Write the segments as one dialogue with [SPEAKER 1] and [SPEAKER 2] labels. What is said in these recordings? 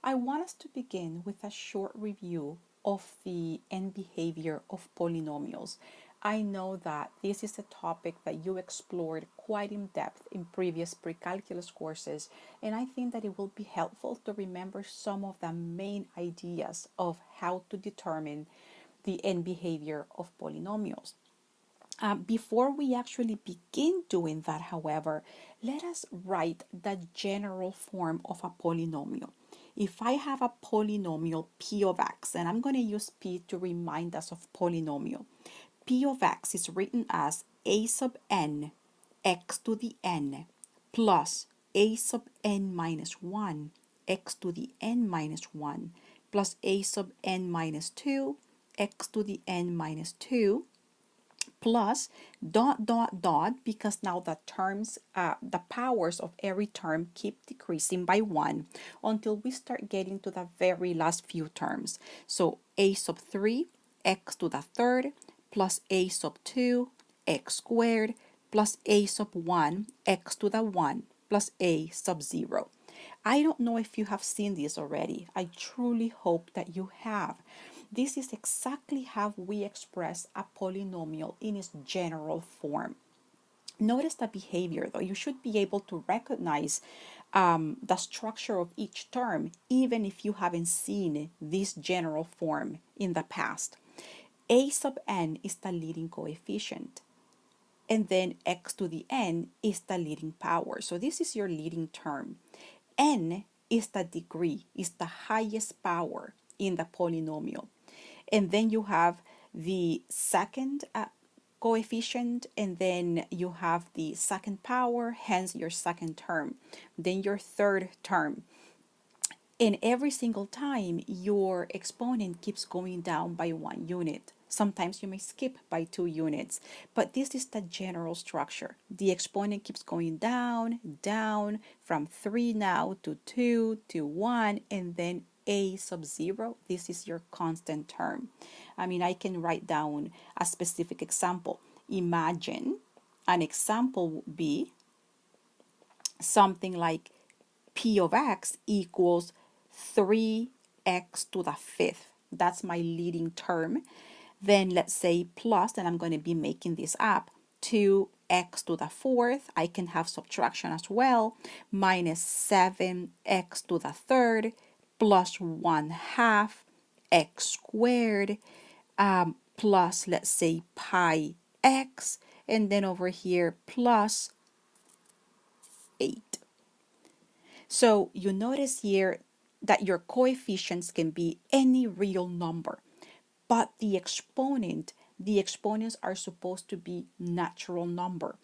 [SPEAKER 1] I want us to begin with a short review of the end behavior of polynomials. I know that this is a topic that you explored quite in depth in previous pre-calculus courses, and I think that it will be helpful to remember some of the main ideas of how to determine the end behavior of polynomials. Before we actually begin doing that, however, let us write the general form of a polynomial. If I have a polynomial p of x, and I'm going to use p to remind us of polynomial, p of x is written as a sub n x to the n plus a sub n minus 1 x to the n minus 1 plus a sub n minus 2 x to the n minus 2 plus dot dot dot, because now the terms, the powers of every term keep decreasing by 1 until we start getting to the very last few terms. So a sub 3 x to the third plus a sub 2 x squared plus a sub 1 x to the 1 plus a sub 0. I don't know if you have seen this already. I truly hope that you have. This is exactly how we express a polynomial in its general form. Notice the behavior, though. You should be able to recognize the structure of each term, even if you haven't seen this general form in the past. A sub n is the leading coefficient, and then x to the n is the leading power. So this is your leading term. N is the degree, is the highest power in the polynomial. And then you have the second coefficient, and then you have the second power, hence your second term. Then your third term. And every single time, your exponent keeps going down by 1 unit. Sometimes you may skip by 2 units, but this is the general structure. The exponent keeps going down, down from 3 now to 2 to 1, and then a sub 0. This is your constant term. I mean, I can write down a specific example. Imagine an example would be something like p of x equals 3x to the fifth. That's my leading term. Then let's say plus, and I'm going to be making this up, 2x to the fourth. I can have subtraction as well, minus 7x to the third plus 1 half x squared, plus, let's say, pi x, and then over here plus 8. So you notice here that your coefficients can be any real number, but the exponents are supposed to be natural number.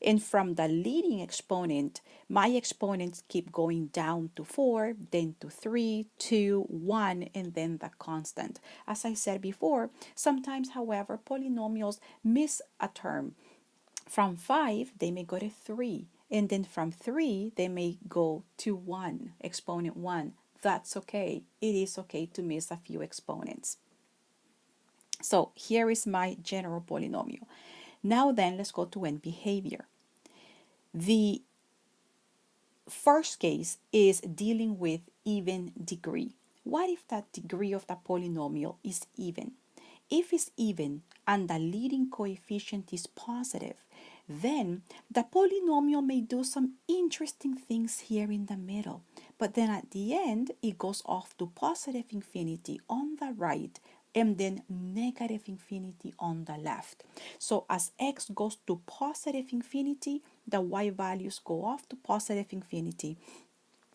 [SPEAKER 1] And from the leading exponent, my exponents keep going down to 4, then to 3, 2, 1, and then the constant. As I said before, sometimes, however, polynomials miss a term. From 5, they may go to 3. And then from 3, they may go to 1, exponent 1. That's okay. It is okay to miss a few exponents. So here is my general polynomial. Now then, let's go to end behavior. The first case is dealing with even degree. What if that degree of the polynomial is even? If it's even and the leading coefficient is positive, then the polynomial may do some interesting things here in the middle. But then at the end, it goes off to positive infinity on the right and then negative infinity on the left. So as x goes to positive infinity, the y values go off to positive infinity.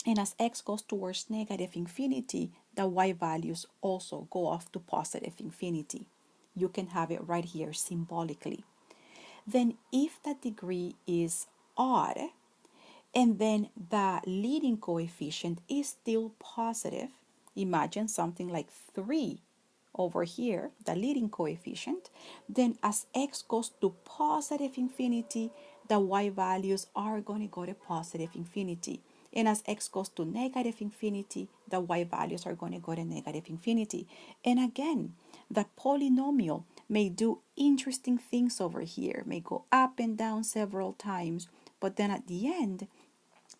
[SPEAKER 1] And as x goes towards negative infinity, the y values also go off to positive infinity. You can have it right here symbolically. Then if the degree is odd, and then the leading coefficient is still positive, imagine something like 3 over here, the leading coefficient, then as x goes to positive infinity, the y values are going to go to positive infinity. And as x goes to negative infinity, the y values are going to go to negative infinity. And again, the polynomial may do interesting things over here, may go up and down several times, but then at the end,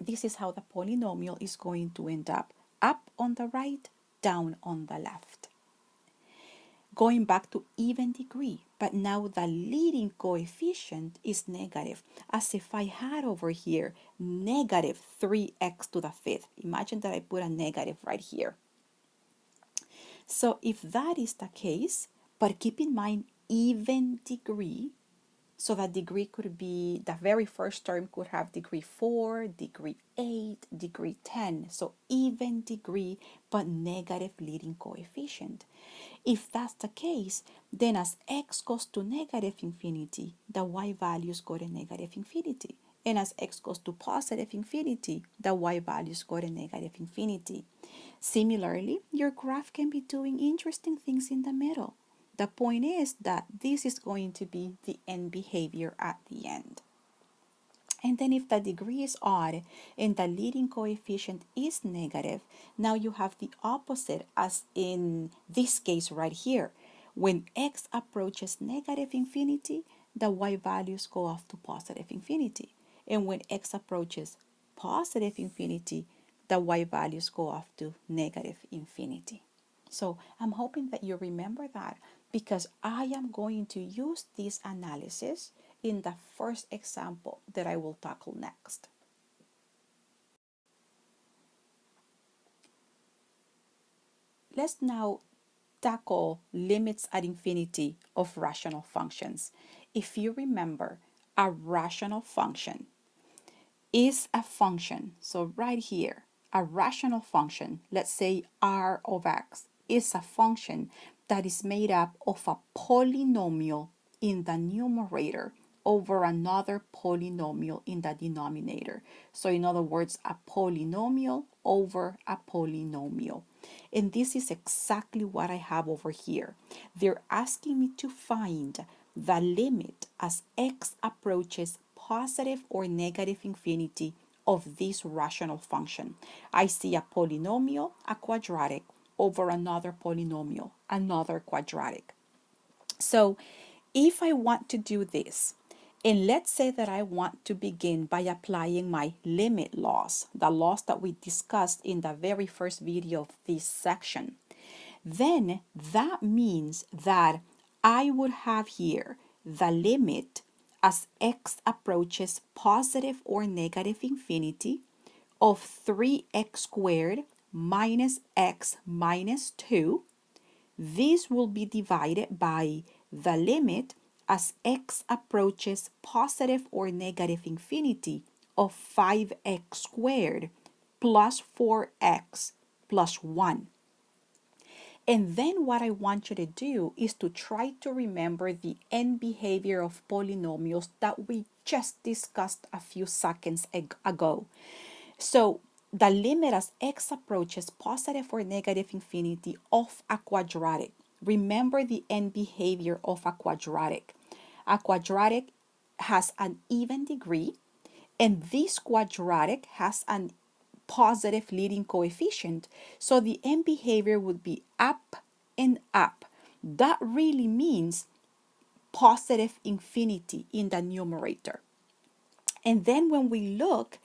[SPEAKER 1] this is how the polynomial is going to end up up on the right, down on the left. Going back to even degree, but now the leading coefficient is negative, as if I had over here negative 3x to the fifth. Imagine that I put a negative right here. So if that is the case, but keep in mind even degree, so that degree could be, the very first term could have degree 4, degree 8, degree 10. So even degree, but negative leading coefficient. If that's the case, then as x goes to negative infinity, the y values go to negative infinity. And as x goes to positive infinity, the y values go to negative infinity. Similarly, your graph can be doing interesting things in the middle. The point is that this is going to be the end behavior at the end. And then if the degree is odd and the leading coefficient is negative, now you have the opposite as in this case right here. When x approaches negative infinity, the y values go off to positive infinity. And when x approaches positive infinity, the y values go off to negative infinity. So I'm hoping that you remember that, because I am going to use this analysis in the first example that I will tackle next. Let's now tackle limits at infinity of rational functions. If you remember, a rational function is a function. So right here, a rational function, let's say r of x, is a function that is made up of a polynomial in the numerator over another polynomial in the denominator. So in other words, a polynomial over a polynomial. And this is exactly what I have over here. They're asking me to find the limit as x approaches positive or negative infinity of this rational function. I see a polynomial, a quadratic, over another polynomial, another quadratic. So if I want to do this, and let's say that I want to begin by applying my limit laws, the laws that we discussed in the very first video of this section, then that means that I would have here the limit as x approaches positive or negative infinity of 3x squared minus x minus 2. This will be divided by the limit as x approaches positive or negative infinity of 5x squared plus 4x plus 1. And then what I want you to do is to try to remember the end behavior of polynomials that we just discussed a few seconds ago. So the limit as x approaches positive or negative infinity of a quadratic. Remember the end behavior of a quadratic. A quadratic has an even degree, and this quadratic has an positive leading coefficient. So the end behavior would be up and up. That really means positive infinity in the numerator. And then when we look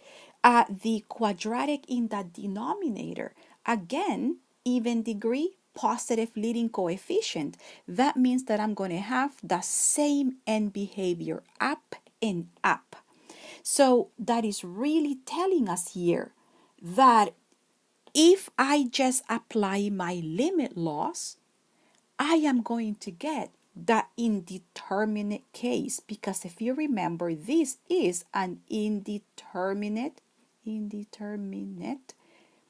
[SPEAKER 1] at the quadratic in the denominator, again, even degree, positive leading coefficient. That means that I'm going to have the same end behavior, up and up. So that is really telling us here that if I just apply my limit laws, I am going to get the indeterminate case, because if you remember, this is an indeterminate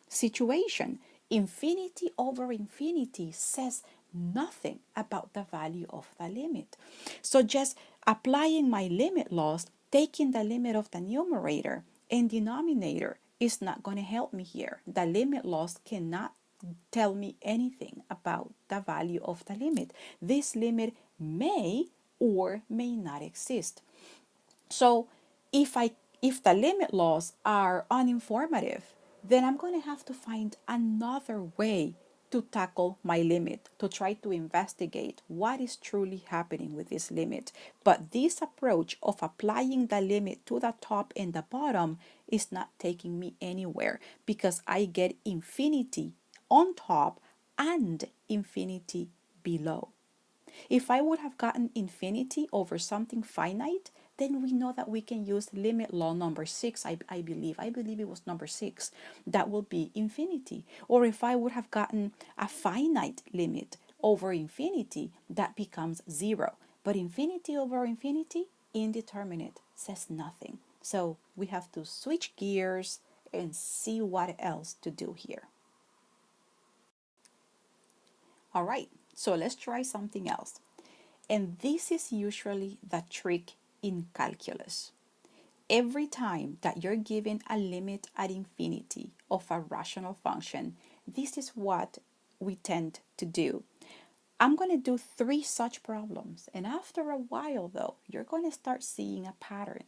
[SPEAKER 1] situation. Infinity over infinity says nothing about the value of the limit. So just applying my limit laws, taking the limit of the numerator and denominator is not going to help me here. The limit laws cannot tell me anything about the value of the limit. This limit may or may not exist. So if the limit laws are uninformative, then I'm going to have to find another way to tackle my limit, to try to investigate what is truly happening with this limit. But this approach of applying the limit to the top and the bottom is not taking me anywhere because I get infinity on top and infinity below. If I would have gotten infinity over something finite, then we know that we can use limit law number 6, I believe. I believe it was number 6. That will be infinity. Or if I would have gotten a finite limit over infinity, that becomes 0. But infinity over infinity, indeterminate, says nothing. So we have to switch gears and see what else to do here. All right, so let's try something else. And this is usually the trick in calculus. Every time that you're given a limit at infinity of a rational function, this is what we tend to do. I'm going to do 3 such problems, and after a while, though, you're going to start seeing a pattern.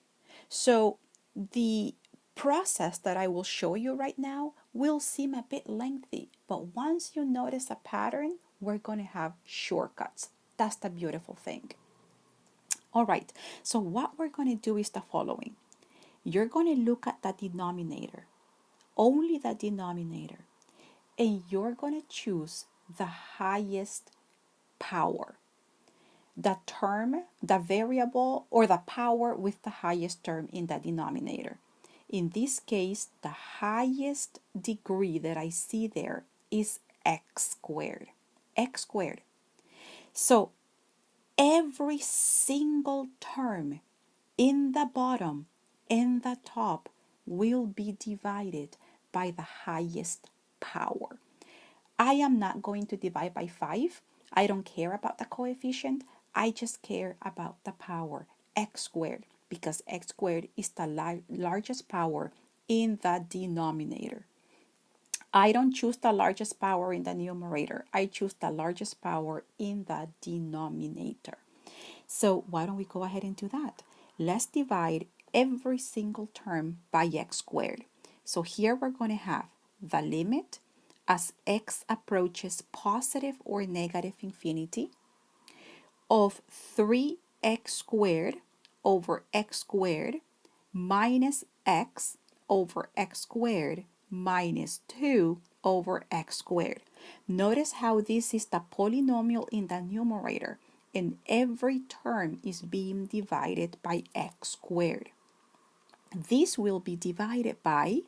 [SPEAKER 1] So the process that I will show you right now will seem a bit lengthy, but once you notice a pattern, we're going to have shortcuts. That's the beautiful thing. All right, so what we're going to do is the following. You're going to look at the denominator, only the denominator, and you're going to choose the highest power, the term, the variable, or the power with the highest term in the denominator. In this case, the highest degree that I see there is x squared. X squared. So every single term in the bottom and the top will be divided by the highest power. I am not going to divide by 5. I don't care about the coefficient. I just care about the power, x squared, because x squared is the largest power in the denominator. I don't choose the largest power in the numerator. I choose the largest power in the denominator. So why don't we go ahead and do that? Let's divide every single term by x squared. So here we're going to have the limit as x approaches positive or negative infinity of 3x squared over x squared minus x over x squared minus 2 over x squared. Notice how this is the polynomial in the numerator, and every term is being divided by x squared. This will be divided by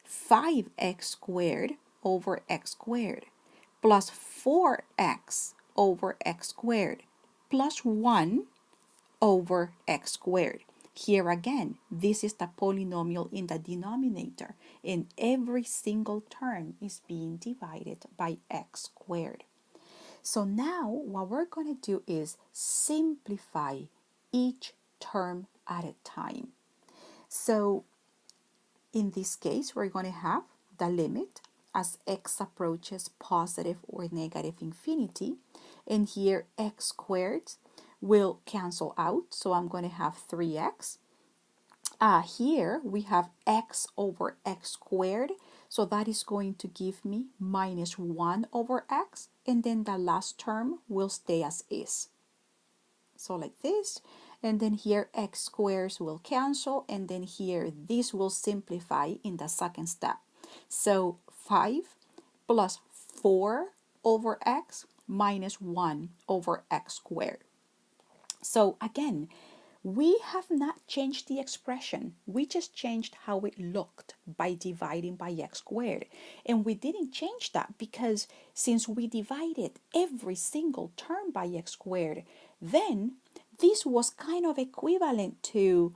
[SPEAKER 1] 5x squared over x squared plus 4x over x squared plus 1 over x squared. Here again, this is the polynomial in the denominator, and every single term is being divided by x squared. So now what we're going to do is simplify each term at a time. So in this case, we're going to have the limit as x approaches positive or negative infinity, and here x squared will cancel out, so I'm going to have 3x. Here we have x over x squared, so that is going to give me minus 1 over x, and then the last term will stay as is. So like this, and then here x squares will cancel, and then here this will simplify in the second step. So 5 plus 4 over x minus 1 over x squared. So again, we have not changed the expression. We just changed how it looked by dividing by x squared. And we didn't change that because since we divided every single term by x squared, then this was kind of equivalent to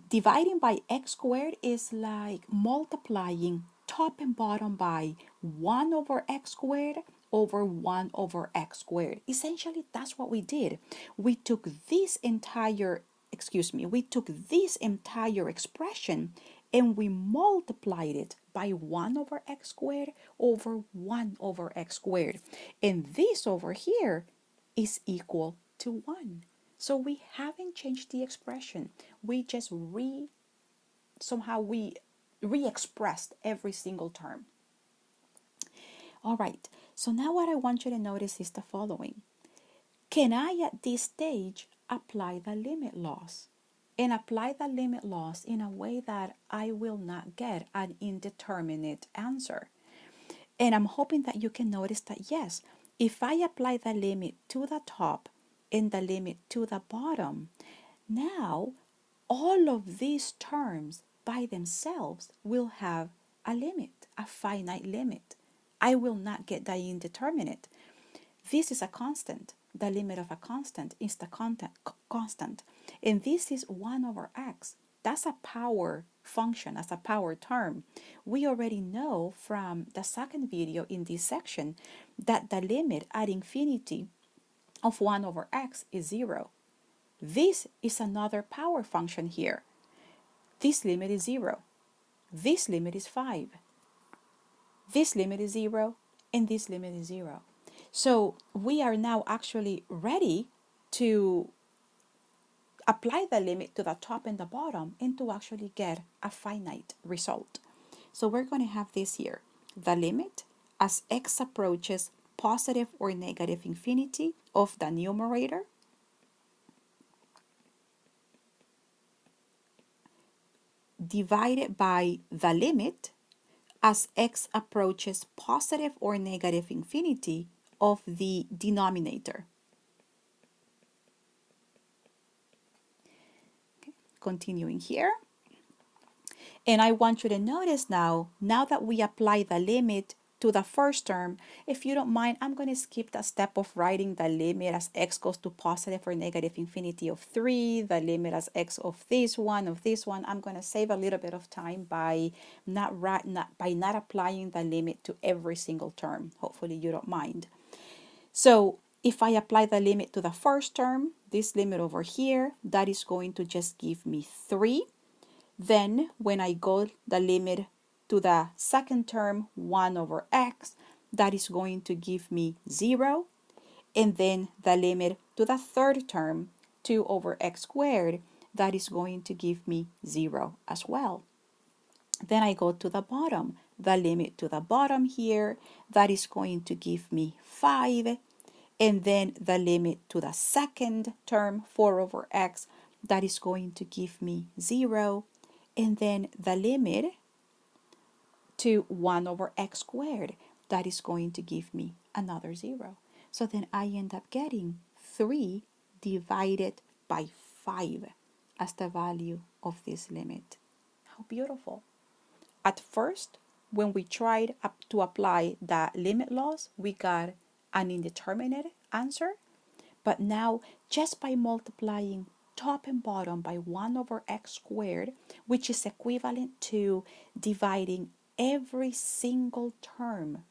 [SPEAKER 1] dividing by x squared is like multiplying top and bottom by 1 over x squared over 1 over x squared. Essentially, that's what we did. We took this entire expression and we multiplied it by 1 over x squared over 1 over x squared. And this over here is equal to 1. So we haven't changed the expression. We just somehow we re-expressed every single term. All right, so now what I want you to notice is the following. Can I at this stage apply the limit laws? and apply the limit laws in a way that I will not get an indeterminate answer. And I'm hoping that you can notice that yes, if I apply the limit to the top and the limit to the bottom, now all of these terms by themselves will have a limit, a finite limit. I will not get the indeterminate. This is a constant. The limit of a constant is the constant. And this is 1 over x. That's a power function, as a power term. We already know from the second video in this section that the limit at infinity of 1 over x is 0. This is another power function here. This limit is 0. This limit is 5. This limit is 0, and this limit is 0. So we are now actually ready to apply the limit to the top and the bottom and to actually get a finite result. So we're going to have this here. The limit as x approaches positive or negative infinity of the numerator divided by the limit as x approaches positive or negative infinity of the denominator. Okay, continuing here. And I want you to notice now that we apply the limit to the first term, if you don't mind, I'm going to skip the step of writing the limit as x goes to positive or negative infinity of 3, the limit as x of this one, I'm going to save a little bit of time by not applying the limit to every single term. Hopefully you don't mind. So if I apply the limit to the first term, this limit over here, that is going to just give me 3. Then when I go the limit to the second term, 1 over x, that is going to give me 0. And then the limit to the third term, 2 over x squared, that is going to give me 0 as well. Then I go to the bottom, the limit to the bottom here, that is going to give me 5. And then the limit to the second term, 4 over x, that is going to give me 0. And then the limit to 1 over x squared, that is going to give me another 0. So then I end up getting 3 divided by 5 as the value of this limit. How beautiful. At first, when we tried to apply the limit laws, we got an indeterminate answer. But now, just by multiplying top and bottom by 1 over x squared, which is equivalent to dividing every single term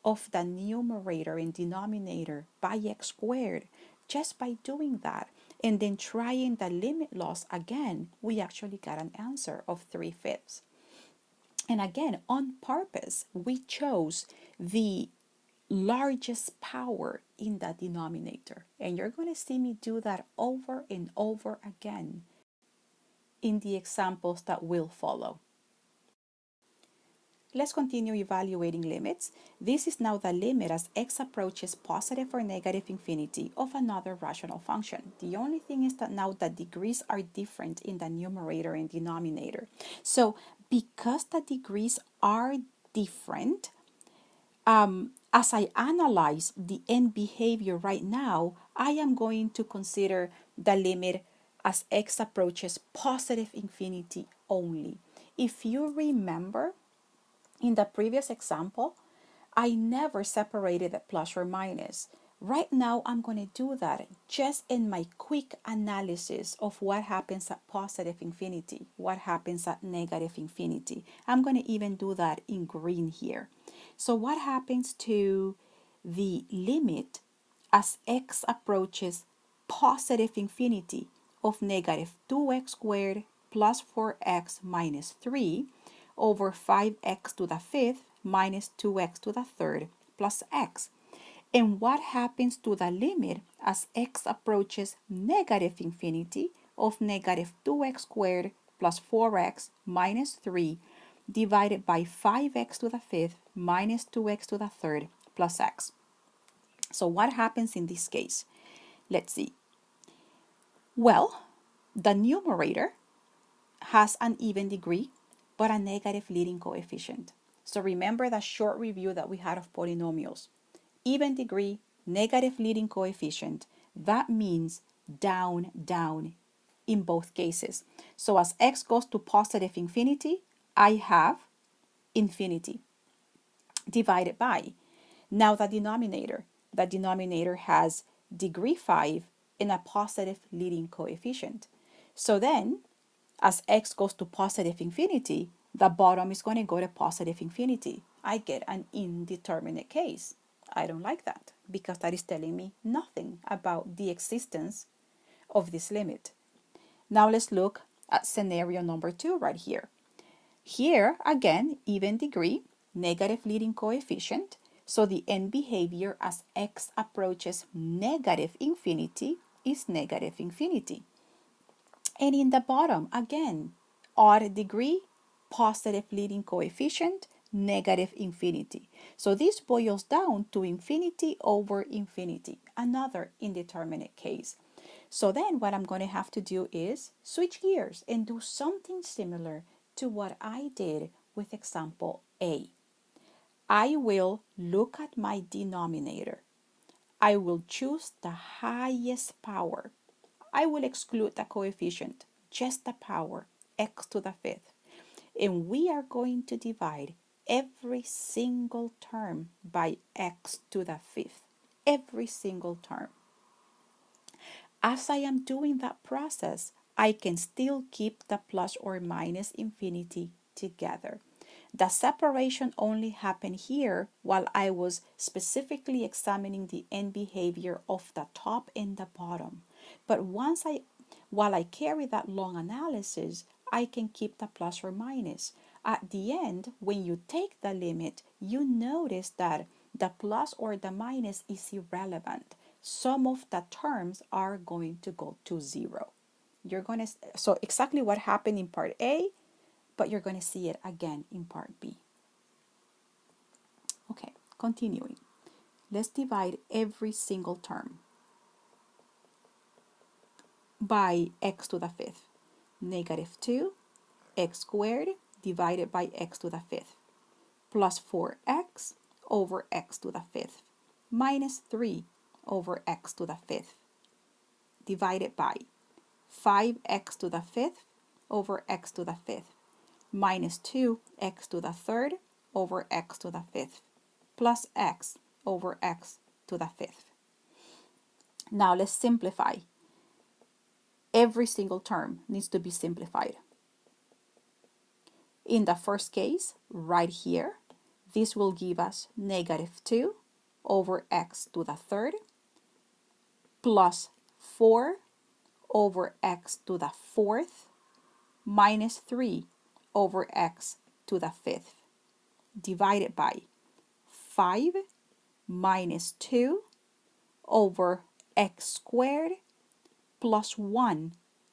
[SPEAKER 1] of the numerator and denominator by x squared, just by doing that, and then trying the limit laws again, we actually got an answer of 3/5. And again, on purpose, we chose the largest power in the denominator. And you're going to see me do that over and over again in the examples that will follow. Let's continue evaluating limits. This is now the limit as x approaches positive or negative infinity of another rational function. The only thing is that now the degrees are different in the numerator and denominator. So because the degrees are different, as I analyze the end behavior right now, I am going to consider the limit as x approaches positive infinity only. If you remember, in the previous example, I never separated the plus or minus. Right now, I'm going to do that just in my quick analysis of what happens at positive infinity, what happens at negative infinity. I'm going to even do that in green here. So what happens to the limit as x approaches positive infinity of negative 2x squared plus 4x minus 3 over 5x to the fifth minus 2x to the third plus x. And what happens to the limit as x approaches negative infinity of negative 2x squared plus 4x minus 3 divided by 5x to the fifth minus 2x to the third plus x. So what happens in this case? Let's see. Well, The numerator has an even degree, but a negative leading coefficient. So remember that short review that we had of polynomials. Even degree, negative leading coefficient. That means down, down in both cases. So as x goes to positive infinity, I have infinity divided by. Now the denominator has degree 5 and a positive leading coefficient. So then, as x goes to positive infinity, the bottom is going to go to positive infinity. I get an indeterminate case. I don't like that because that is telling me nothing about the existence of this limit. Now let's look at scenario number 2 right here. Here, again, even degree, negative leading coefficient. So the end behavior as x approaches negative infinity is negative infinity. And in the bottom, again, odd degree, positive leading coefficient, negative infinity. So this boils down to infinity over infinity, another indeterminate case. So then what I'm going to have to do is switch gears and do something similar to what I did with example A. I will look at my denominator. I will choose the highest power. I will exclude the coefficient, just the power, x to the fifth. And we are going to divide every single term by x to the fifth. Every single term. As I am doing that process, I can still keep the plus or minus infinity together. The separation only happened here while I was specifically examining the end behavior of the top and the bottom. But while I carry that long analysis, I can keep the plus or minus. At the end, when you take the limit, you notice that the plus or the minus is irrelevant. Some of the terms are going to go to zero. So exactly what happened in part A, but you're going to see it again in part B. Okay, continuing. Let's divide every single term by x to the fifth. Negative 2 x squared divided by x to the fifth plus 4x over x to the fifth minus 3 over x to the fifth divided by 5x to the fifth over x to the fifth minus 2x to the third over x to the fifth plus x over x to the fifth. Now let's simplify. Every single term needs to be simplified. In the first case, right here, this will give us negative 2 over x to the third plus 4 over x to the fourth minus 3 over x to the fifth divided by 5 minus 2 over x squared plus 1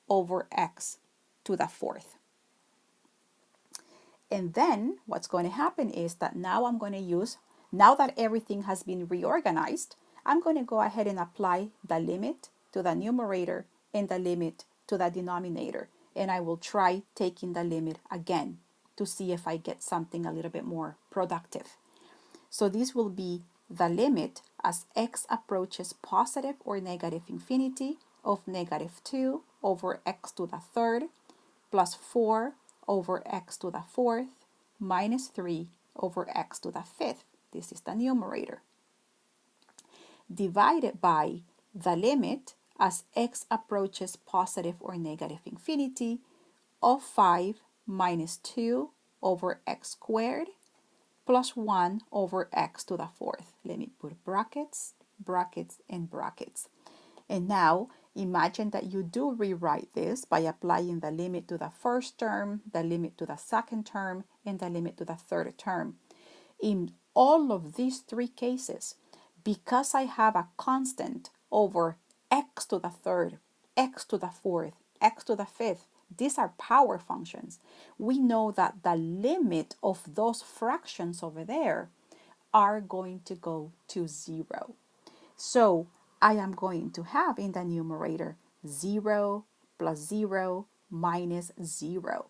[SPEAKER 1] over x to the fourth. And then what's going to happen is that now now that everything has been reorganized, I'm going to go ahead and apply the limit to the numerator and the limit to the denominator. And I will try taking the limit again to see if I get something a little bit more productive. So this will be the limit as x approaches positive or negative infinity of negative 2 over x to the third plus 4 over x to the fourth minus 3 over x to the fifth. This is the numerator. Divided by the limit as x approaches positive or negative infinity of 5 minus 2 over x squared plus 1 over x to the fourth. Let me put brackets, brackets, and brackets. And now imagine that you do rewrite this by applying the limit to the first term, the limit to the second term, and the limit to the third term. In all of these three cases, because I have a constant over x to the third, x to the fourth, x to the fifth, these are power functions. We know that the limit of those fractions over there are going to go to 0. So I am going to have in the numerator 0, plus 0 minus 0.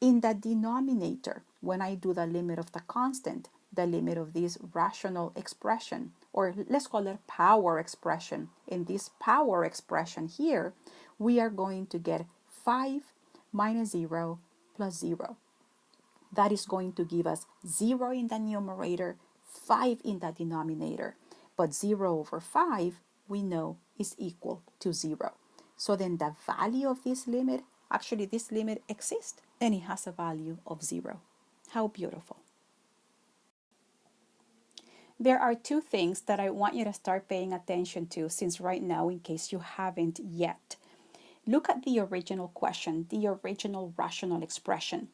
[SPEAKER 1] In the denominator, when I do the limit of the constant, the limit of this rational expression, or let's call it power expression, in this power expression here, we are going to get 5 minus 0 plus 0. That is going to give us 0 in the numerator, 5 in the denominator. But 0 over 5, we know, is equal to 0. So then the value of this limit, actually this limit exists, and it has a value of 0. How beautiful. There are two things that I want you to start paying attention to since right now, in case you haven't yet. Look at the original question, the original rational expression.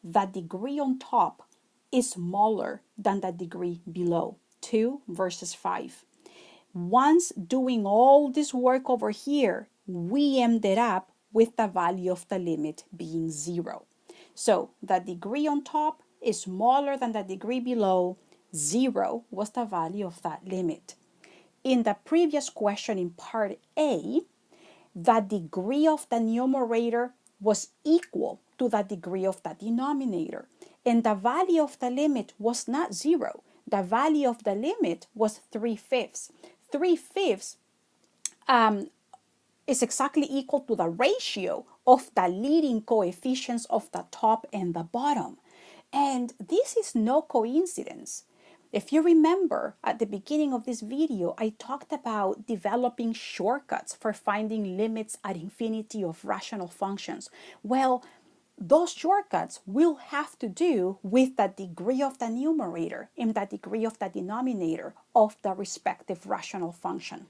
[SPEAKER 1] The degree on top is smaller than the degree below, 2 versus 5. Once doing all this work over here, we ended up with the value of the limit being 0. So the degree on top is smaller than the degree below. 0 was the value of that limit. In the previous question in part A, the degree of the numerator was equal to the degree of the denominator. And the value of the limit was not 0. The value of the limit was 3/5. 3/5 is exactly equal to the ratio of the leading coefficients of the top and the bottom. And this is no coincidence. If you remember at the beginning of this video, I talked about developing shortcuts for finding limits at infinity of rational functions. Well, those shortcuts will have to do with the degree of the numerator and the degree of the denominator of the respective rational function.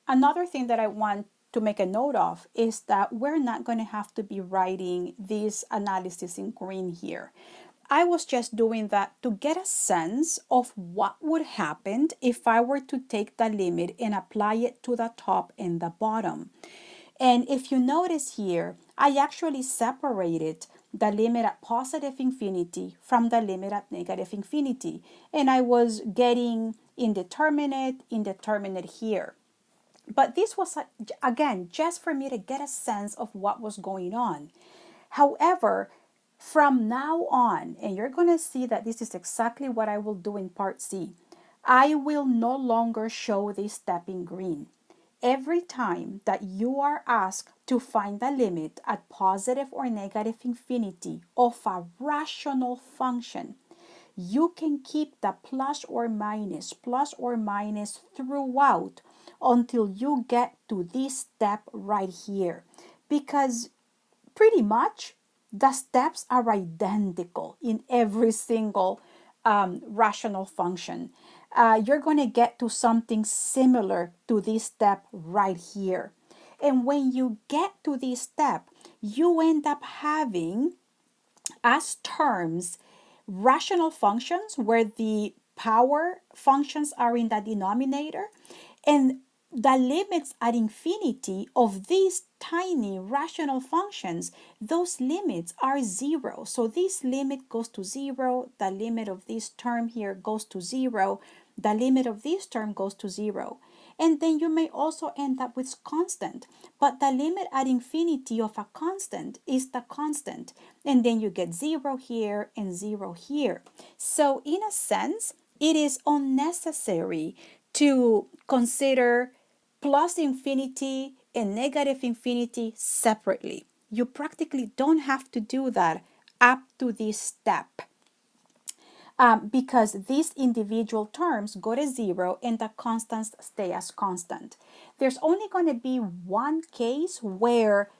[SPEAKER 1] Another thing that I want to make a note of is that we're not going to have to be writing this analysis in green here. I was just doing that to get a sense of what would happen if I were to take the limit and apply it to the top and the bottom. And if you notice here, I actually separated the limit at positive infinity from the limit at negative infinity. And I was getting indeterminate here. But this was, again, just for me to get a sense of what was going on. However, from now on, and you're going to see that this is exactly what I will do in part C, I will no longer show this step in green. Every time that you are asked to find the limit at positive or negative infinity of a rational function, you can keep the plus or minus throughout until you get to this step right here, because pretty much the steps are identical in every single rational function. You're going to get to something similar to this step right here. And when you get to this step, you end up having as terms rational functions where the power functions are in the denominator, and the limits at infinity of these tiny rational functions, those limits are 0. So this limit goes to 0, the limit of this term here goes to 0, the limit of this term goes to 0. And then you may also end up with constant, but the limit at infinity of a constant is the constant. And then you get 0 here and 0 here. So in a sense, it is unnecessary to consider plus infinity and negative infinity separately. You practically don't have to do that up to this step. Because these individual terms go to 0 and the constants stay as constant. There's only going to be one case where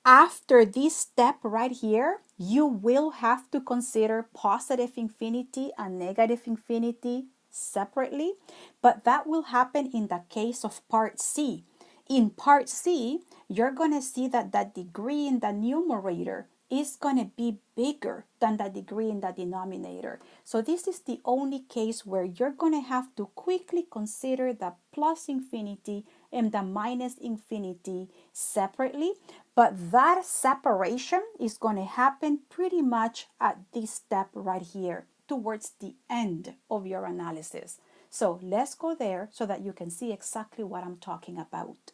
[SPEAKER 1] after this step right here, you will have to consider positive infinity and negative infinity separately, but that will happen in the case of part C. In part C, you're going to see that the degree in the numerator is going to be bigger than the degree in the denominator. So this is the only case where you're going to have to quickly consider the plus infinity and the minus infinity separately. But that separation is going to happen pretty much at this step right here, towards the end of your analysis. So let's go there so that you can see exactly what I'm talking about.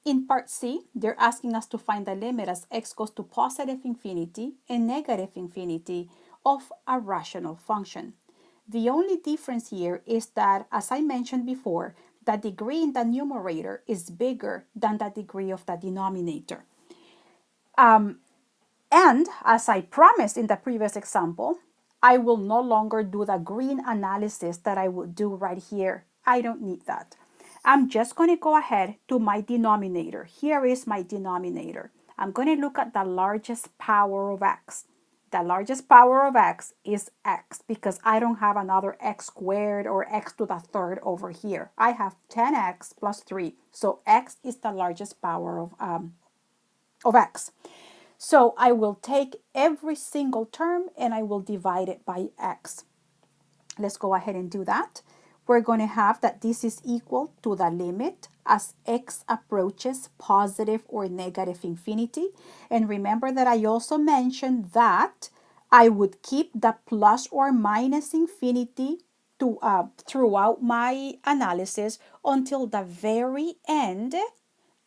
[SPEAKER 1] In part C, they're asking us to find the limit as x goes to positive infinity and negative infinity of a rational function. The only difference here is that, as I mentioned before, the degree in the numerator is bigger than the degree of the denominator. And as I promised in the previous example, I will no longer do the green analysis that I would do right here. I don't need that. I'm just going to go ahead to my denominator. Here is my denominator. I'm going to look at the largest power of x. The largest power of x is x because I don't have another x squared or x to the third over here. I have 10x plus 3. So x is the largest power of x. So I will take every single term and I will divide it by x. Let's go ahead and do that. We're going to have that this is equal to the limit as x approaches positive or negative infinity. And remember that I also mentioned that I would keep the plus or minus infinity to, throughout my analysis until the very end.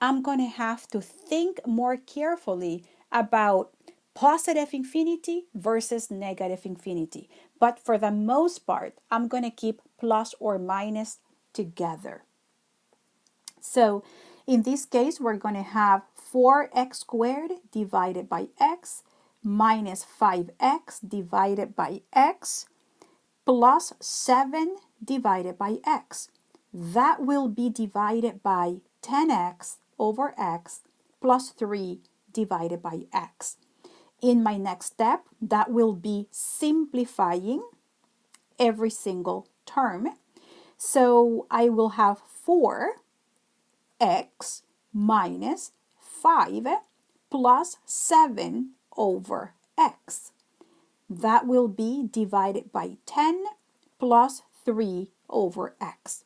[SPEAKER 1] I'm going to have to think more carefully about positive infinity versus negative infinity. But for the most part, I'm going to keep plus or minus together. So in this case, we're going to have 4x squared divided by x minus 5x divided by x plus 7 divided by x. That will be divided by 10x over x plus 3 divided by x. In my next step, that will be simplifying every single term. So I will have 4x minus 5 plus 7 over x. That will be divided by 10 plus 3 over x.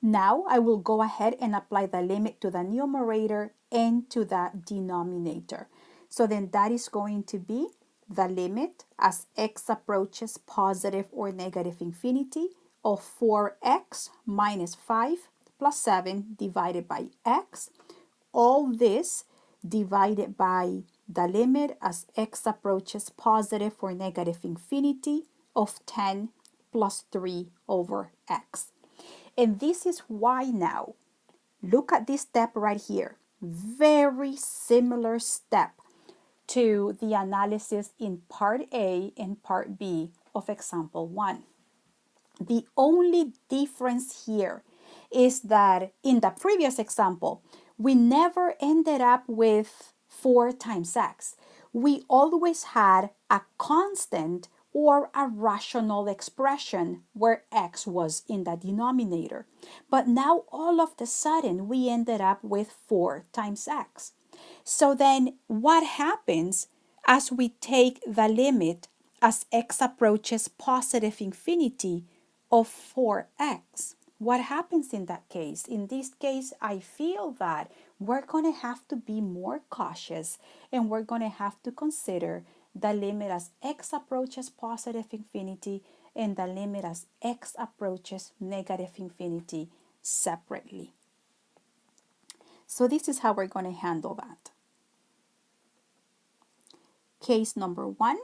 [SPEAKER 1] Now I will go ahead and apply the limit to the numerator and to the denominator. So then that is going to be the limit as x approaches positive or negative infinity of 4x minus 5 plus 7 divided by x. All this divided by the limit as x approaches positive or negative infinity of 10 plus 3 over x. And this is why now, look at this step right here. Very similar step to the analysis in part A and part B of example 1. The only difference here is that in the previous example, we never ended up with 4 times x. We always had a constant or a rational expression where x was in the denominator. But now all of a sudden we ended up with 4 times x. So then what happens as we take the limit as x approaches positive infinity of 4x? What happens in that case? In this case, I feel that we're going to have to be more cautious and we're going to have to consider the limit as x approaches positive infinity and the limit as x approaches negative infinity separately. So this is how we're going to handle that. Case number 1.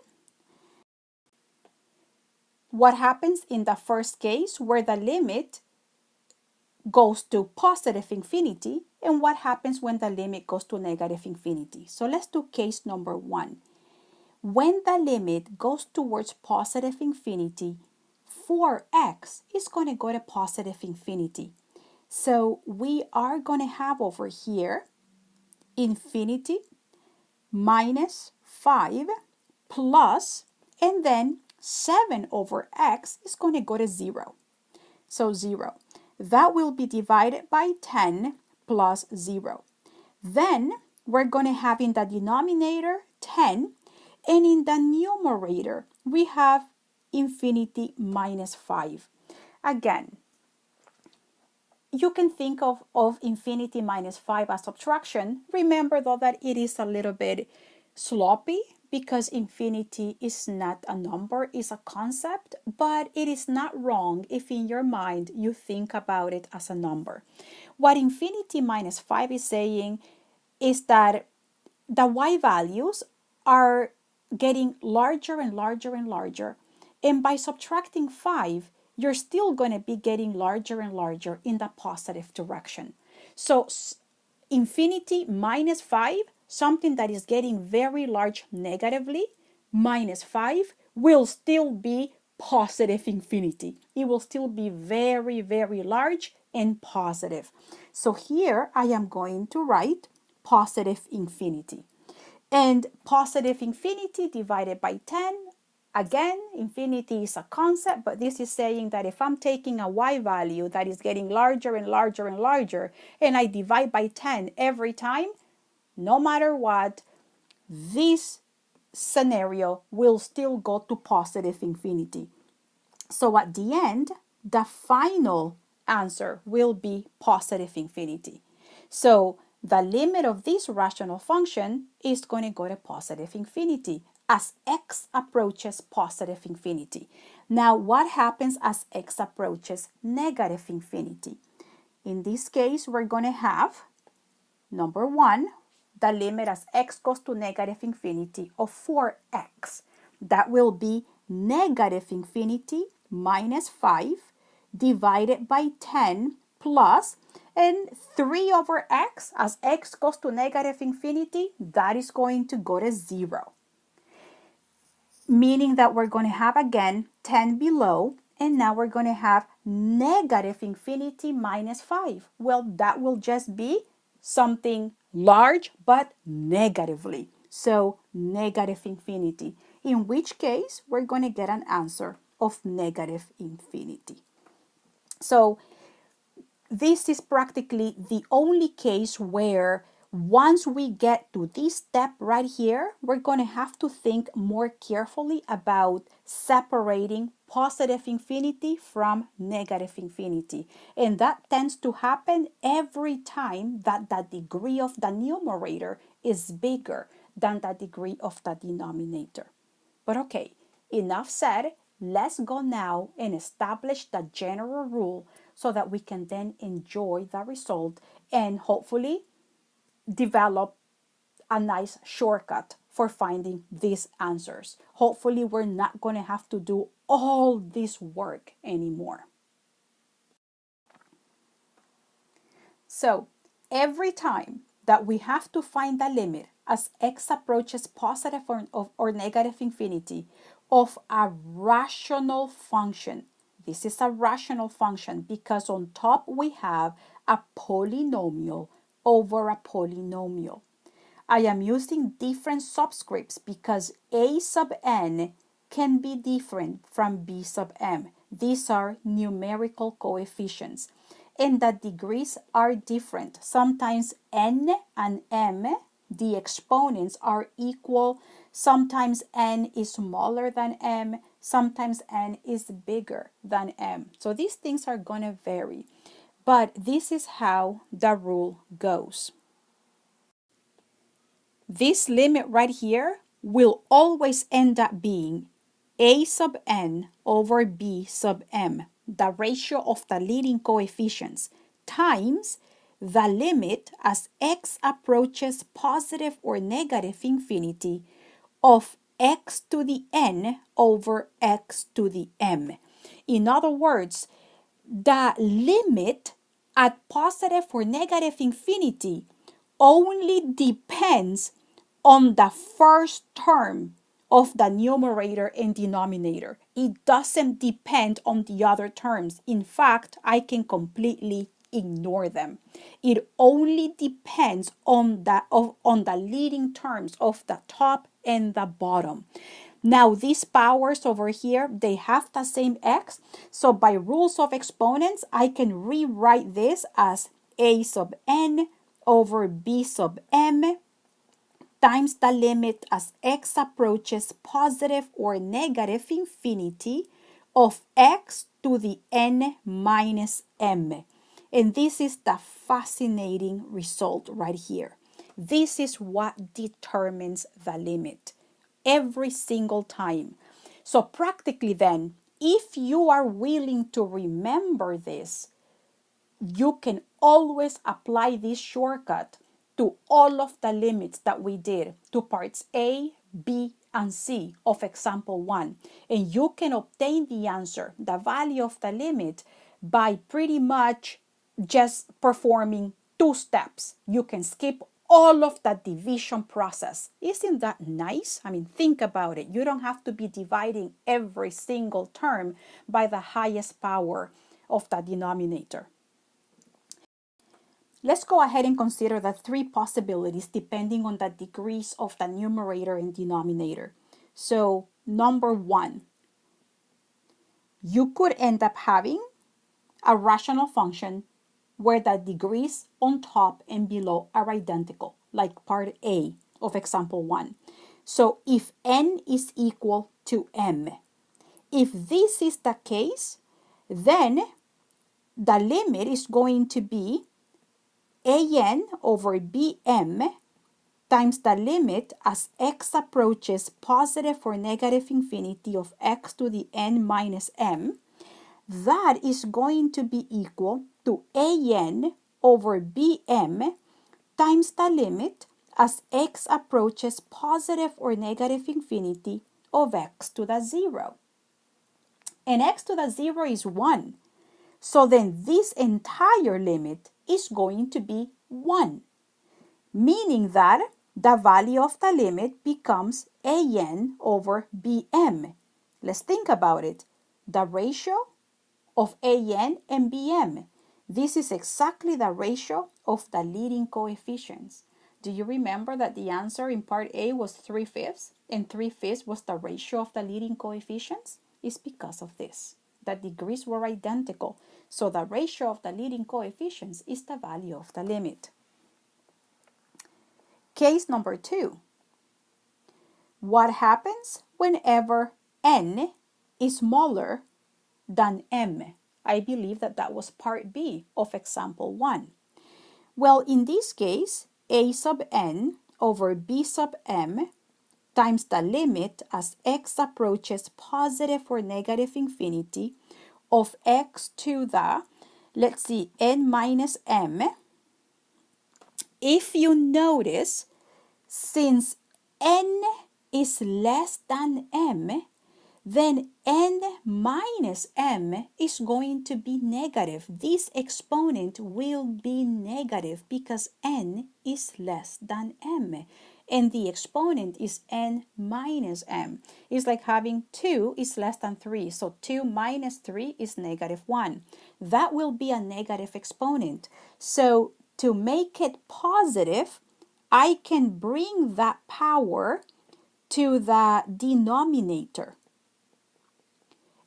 [SPEAKER 1] What happens in the first case where the limit goes to positive infinity and what happens when the limit goes to negative infinity? So let's do case number 1. When the limit goes towards positive infinity, 4x is going to go to positive infinity. So we are going to have over here infinity minus 5 plus, and then 7 over x is going to go to 0. So 0. That will be divided by 10 plus 0. Then we're going to have in the denominator 10, and in the numerator we have infinity minus 5. Again, you can think of infinity minus 5 as subtraction. Remember though that it is a little bit sloppy because infinity is not a number, it's a concept, but it is not wrong if in your mind you think about it as a number. what infinity minus 5 is saying is that the y values are getting larger and larger and larger. And by subtracting 5, you're still going to be getting larger and larger in the positive direction. So infinity minus 5, something that is getting very large negatively, minus 5 will still be positive infinity. It will still be very, very large and positive. So here I am going to write positive infinity. And positive infinity divided by 10, again, infinity is a concept, but this is saying that if I'm taking a y value that is getting larger and larger and larger, and I divide by 10 every time, no matter what, this scenario will still go to positive infinity. So at the end, the final answer will be positive infinity. So the limit of this rational function is going to go to positive infinity as x approaches positive infinity. Now, what happens as x approaches negative infinity? In this case, we're going to have, number one, the limit as x goes to negative infinity of 4x. That will be negative infinity minus 5 divided by 10 plus, and 3 over x, as x goes to negative infinity, that is going to go to 0. Meaning that we're going to have again 10 below, and now we're going to have negative infinity minus 5. Well, that will just be something large but negatively. So negative infinity, in which case we're going to get an answer of negative infinity. So this is practically the only case where once we get to this step right here, we're going to have to think more carefully about separating positive infinity from negative infinity. And that tends to happen every time that the degree of the numerator is bigger than the degree of the denominator. But okay, enough said. Let's go now and establish the general rule so that we can then enjoy the result and hopefully develop a nice shortcut for finding these answers. Hopefully, we're not going to have to do all this work anymore. So, every time that we have to find the limit as x approaches positive or negative infinity of a rational function, this is a rational function because on top we have a polynomial over a polynomial. I am using different subscripts because a sub n can be different from b sub m. These are numerical coefficients and the degrees are different. Sometimes n and m, the exponents, are equal. Sometimes n is smaller than m. Sometimes n is bigger than m. So these things are going to vary. But this is how the rule goes. This limit right here will always end up being a sub n over b sub m, the ratio of the leading coefficients, times the limit as x approaches positive or negative infinity of x to the n over x to the m. In other words, the limit at positive or negative infinity only depends on the first term of the numerator and denominator. It doesn't depend on the other terms. In fact, I can completely ignore them. It only depends on the leading terms of the top and the bottom. Now these powers over here, they have the same x. So by rules of exponents, I can rewrite this as a sub n over b sub m times the limit as x approaches positive or negative infinity of x to the n minus m. And this is the fascinating result right here. This is what determines the limit every single time. So practically then, if you are willing to remember this, you can always apply this shortcut to all of the limits that we did to parts A, B, and C of example 1. And you can obtain the answer, the value of the limit, by pretty much just performing 2 steps. You can skip all of that division process. Isn't that nice? I mean, think about it. You don't have to be dividing every single term by the highest power of the denominator. Let's go ahead and consider the 3 possibilities depending on the degrees of the numerator and denominator. So, number 1, you could end up having a rational function where the degrees on top and below are identical, like part A of example 1. So if n is equal to m, if this is the case, then the limit is going to be an over bm times the limit as x approaches positive or negative infinity of x to the n minus m. That is going to be equal to an over bm times the limit as x approaches positive or negative infinity of x to the 0. And x to the 0 is 1. So then this entire limit is going to be 1, meaning that the value of the limit becomes an over bm. Let's think about it. The ratio of an and bm. This is exactly the ratio of the leading coefficients. Do you remember that the answer in part A was 3/5 and 3/5 was the ratio of the leading coefficients? It's because of this. The degrees were identical. So the ratio of the leading coefficients is the value of the limit. Case number 2. What happens whenever n is smaller than m? I believe that that was part B of example 1. Well, in this case, a sub n over b sub m times the limit as x approaches positive or negative infinity of x to the, let's see, n minus m. If you notice, since n is less than m, then n minus m is going to be negative. This exponent will be negative because n is less than m. And the exponent is n minus m. It's like having 2 is less than 3. So 2 minus 3 is negative 1. That will be a negative exponent. So to make it positive, I can bring that power to the denominator.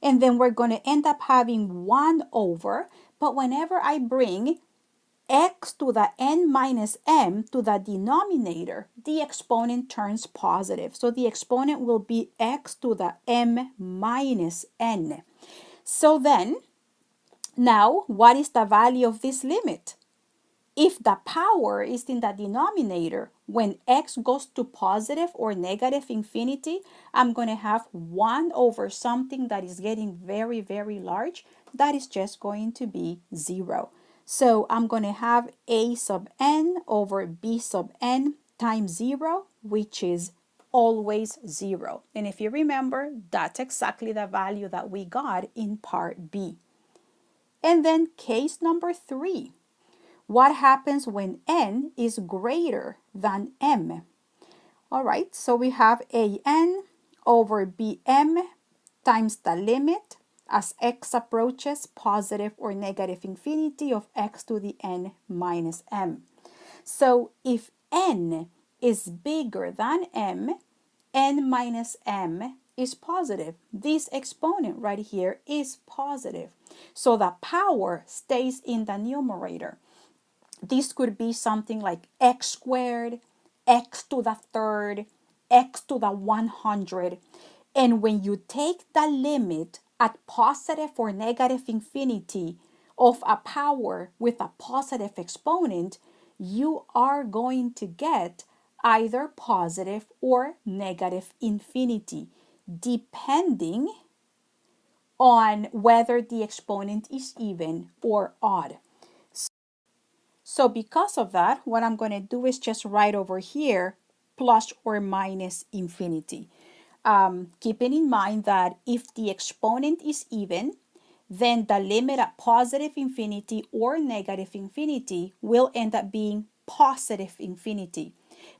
[SPEAKER 1] And then we're going to end up having 1 over, but whenever I bring x to the n minus m to the denominator, the exponent turns positive. So the exponent will be x to the m minus n. So then, now what is the value of this limit? If the power is in the denominator, when x goes to positive or negative infinity, I'm going to have 1 over something that is getting very, very large. That is just going to be 0. So I'm going to have a sub n over b sub n times 0, which is always 0. And if you remember, that's exactly the value that we got in part B. And then case number 3. What happens when n is greater than m? All right, so we have an over bm times the limit as x approaches positive or negative infinity of x to the n minus m. So if n is bigger than m, n minus m is positive. This exponent right here is positive. So the power stays in the numerator. This could be something like x squared, x to the third, x to the 100. And when you take the limit at positive or negative infinity of a power with a positive exponent, you are going to get either positive or negative infinity, depending on whether the exponent is even or odd. So because of that, what I'm going to do is just write over here plus or minus infinity. Keeping in mind that if the exponent is even, then the limit at positive infinity or negative infinity will end up being positive infinity.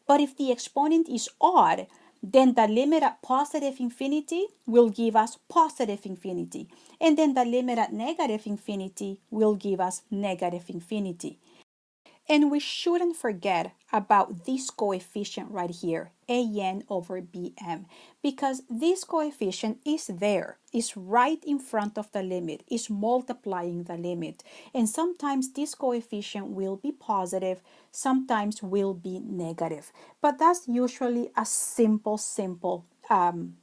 [SPEAKER 1] But if the exponent is odd, then the limit at positive infinity will give us positive infinity. And then the limit at negative infinity will give us negative infinity. And we shouldn't forget about this coefficient right here, an over bm, because this coefficient is there, is right in front of the limit, is multiplying the limit. And sometimes this coefficient will be positive, sometimes will be negative. But that's usually a simple situation.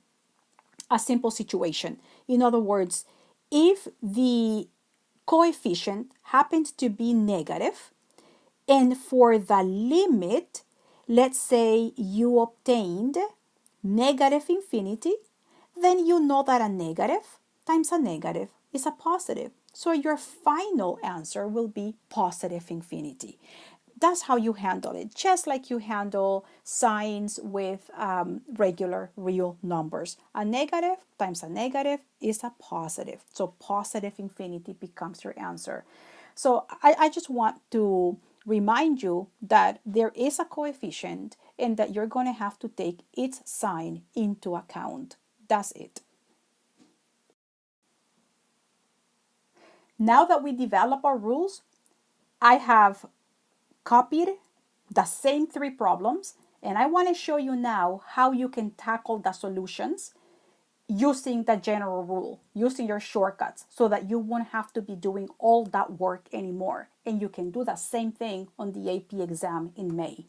[SPEAKER 1] In other words, if the coefficient happens to be negative, and for the limit, let's say you obtained negative infinity, then you know that a negative times a negative is a positive. So your final answer will be positive infinity. That's how you handle it, just like you handle signs with regular real numbers. A negative times a negative is a positive. So positive infinity becomes your answer. So I just want to remind you that there is a coefficient and that you're going to have to take its sign into account. That's it. Now that we develop our rules, I have copied the same three problems, and I want to show you now how you can tackle the solutions using the general rule, using your shortcuts, so that you won't have to be doing all that work anymore. And you can do the same thing on the AP exam in May.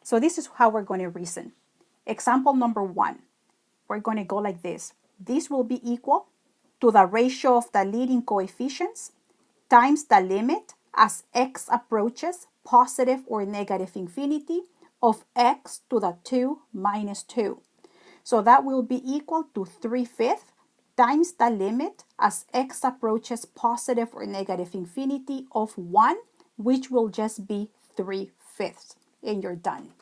[SPEAKER 1] So this is how we're going to reason. Example number 1, we're going to go like this. This will be equal to the ratio of the leading coefficients times the limit as x approaches positive or negative infinity of x to the 2 minus 2. So that will be equal to 3/5 times the limit as x approaches positive or negative infinity of 1, which will just be 3/5. And you're done.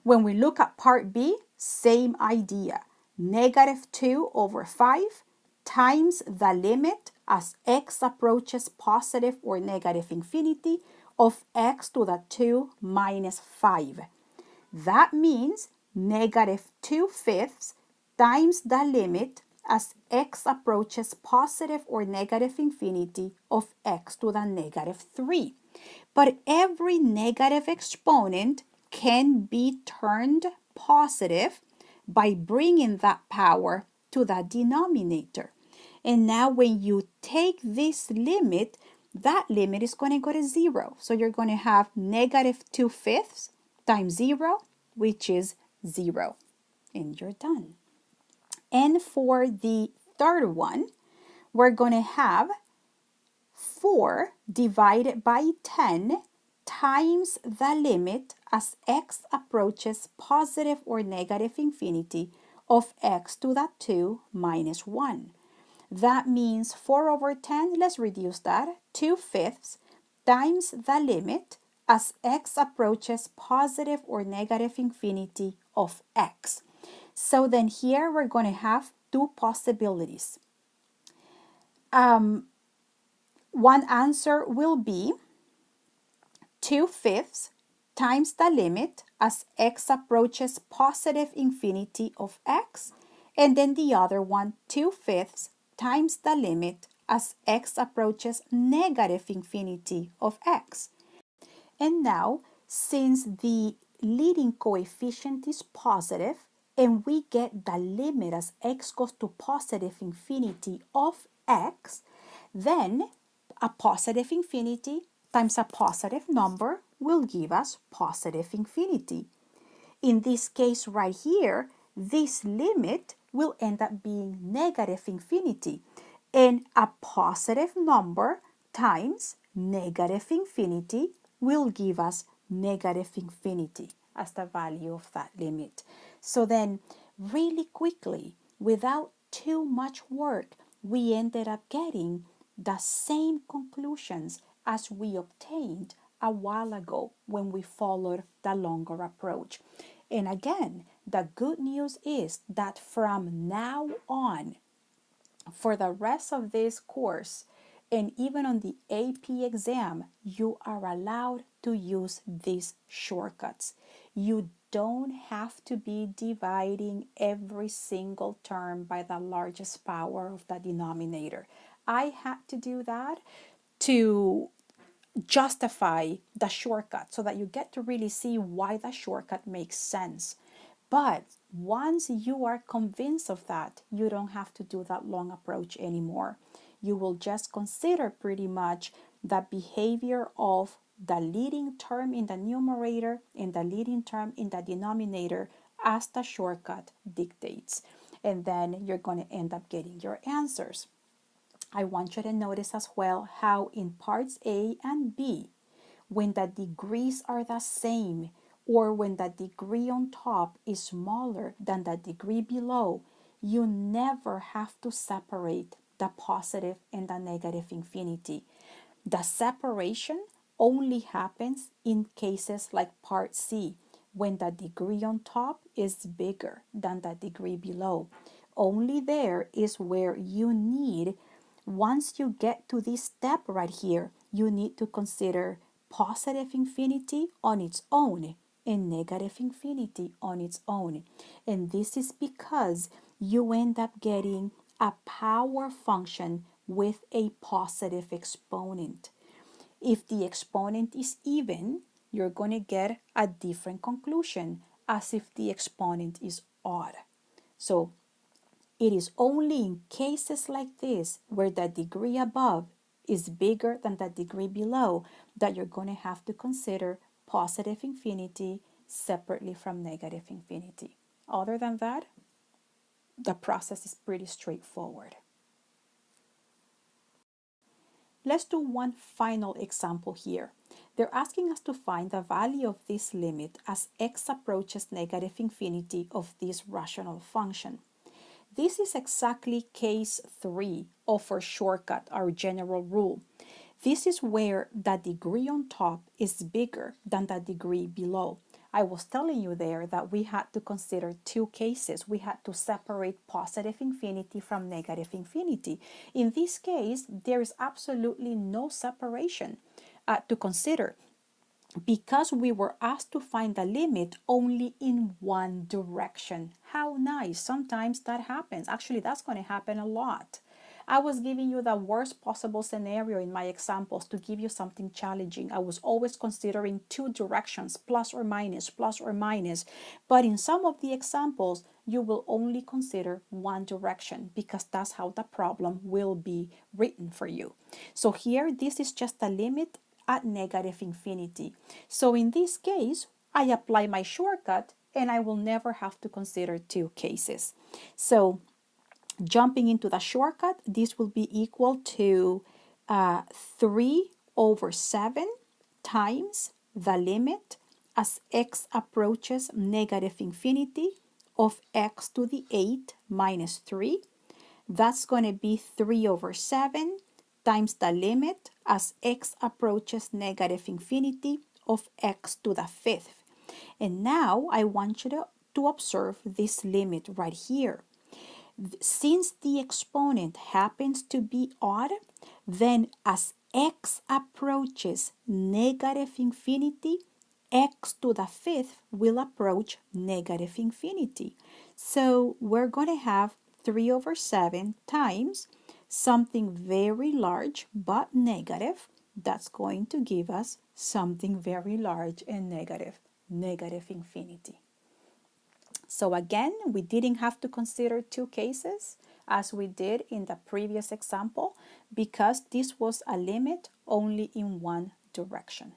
[SPEAKER 1] When we look at part B, same idea. Negative 2 over 5 times the limit as x approaches positive or negative infinity of x to the 2 minus 5. That means negative 2/5 times the limit as x approaches positive or negative infinity of x to the negative 3. But every negative exponent can be turned positive by bringing that power to the denominator. And now when you take this limit, that limit is going to go to 0. So you're going to have negative 2/5 times 0, which is 0. And you're done. And for the third one, we're going to have 4 divided by 10 times the limit as x approaches positive or negative infinity of x to the 2 minus 1. That means 4 over 10, let's reduce that, 2/5 times the limit as x approaches positive or negative infinity of x. So then here we're going to have two possibilities. One answer will be 2/5 times the limit as x approaches positive infinity of x, and then the other one 2/5 times the limit as x approaches negative infinity of x. And now, since the leading coefficient is positive and we get the limit as x goes to positive infinity of x, then a positive infinity times a positive number will give us positive infinity. In this case right here, this limit will end up being negative infinity, and a positive number times negative infinity will give us negative infinity as the value of that limit. So then, really quickly, without too much work, we ended up getting the same conclusions as we obtained a while ago when we followed the longer approach. And again, the good news is that from now on, for the rest of this course, and even on the AP exam, you are allowed to use these shortcuts. You don't have to be dividing every single term by the largest power of the denominator. I had to do that to justify the shortcut so that you get to really see why the shortcut makes sense. But once you are convinced of that, you don't have to do that long approach anymore. You will just consider pretty much the behavior of the leading term in the numerator and the leading term in the denominator as the shortcut dictates. And then you're going to end up getting your answers. I want you to notice as well how in parts A and B, when the degrees are the same, or when the degree on top is smaller than the degree below, you never have to separate the positive and the negative infinity. The separation only happens in cases like part C, when the degree on top is bigger than the degree below. Only there is where you need, once you get to this step right here, you need to consider positive infinity on its own and negative infinity on its own. And this is because you end up getting a power function with a positive exponent. If the exponent is even, you're going to get a different conclusion as if the exponent is odd. So it is only in cases like this, where the degree above is bigger than the degree below, that you're going to have to consider positive infinity separately from negative infinity. Other than that, the process is pretty straightforward. Let's do one final example here. They're asking us to find the value of this limit as x approaches negative infinity of this rational function. This is exactly case 3 of our shortcut, our general rule. This is where the degree on top is bigger than the degree below. I was telling you there that we had to consider two cases. We had to separate positive infinity from negative infinity. In this case, there is absolutely no separation to consider, because we were asked to find the limit only in one direction. How nice. Sometimes that happens. Actually, that's going to happen a lot. I was giving you the worst possible scenario in my examples to give you something challenging. I was always considering two directions, plus or minus, plus or minus. But in some of the examples, you will only consider one direction, because that's how the problem will be written for you. So here, this is just a limit at negative infinity. So in this case, I apply my shortcut and I will never have to consider two cases. So jumping into the shortcut, this will be equal to 3 over 7 times the limit as x approaches negative infinity of x to the 8 minus 3. That's going to be 3 over 7 times the limit as x approaches negative infinity of x to the 5th. And now I want you to observe this limit right here. Since the exponent happens to be odd, then as x approaches negative infinity, x to the 5th will approach negative infinity. So we're going to have 3 over 7 times something very large but negative. That's going to give us something very large and negative, negative infinity. So again, we didn't have to consider two cases as we did in the previous example, because this was a limit only in one direction.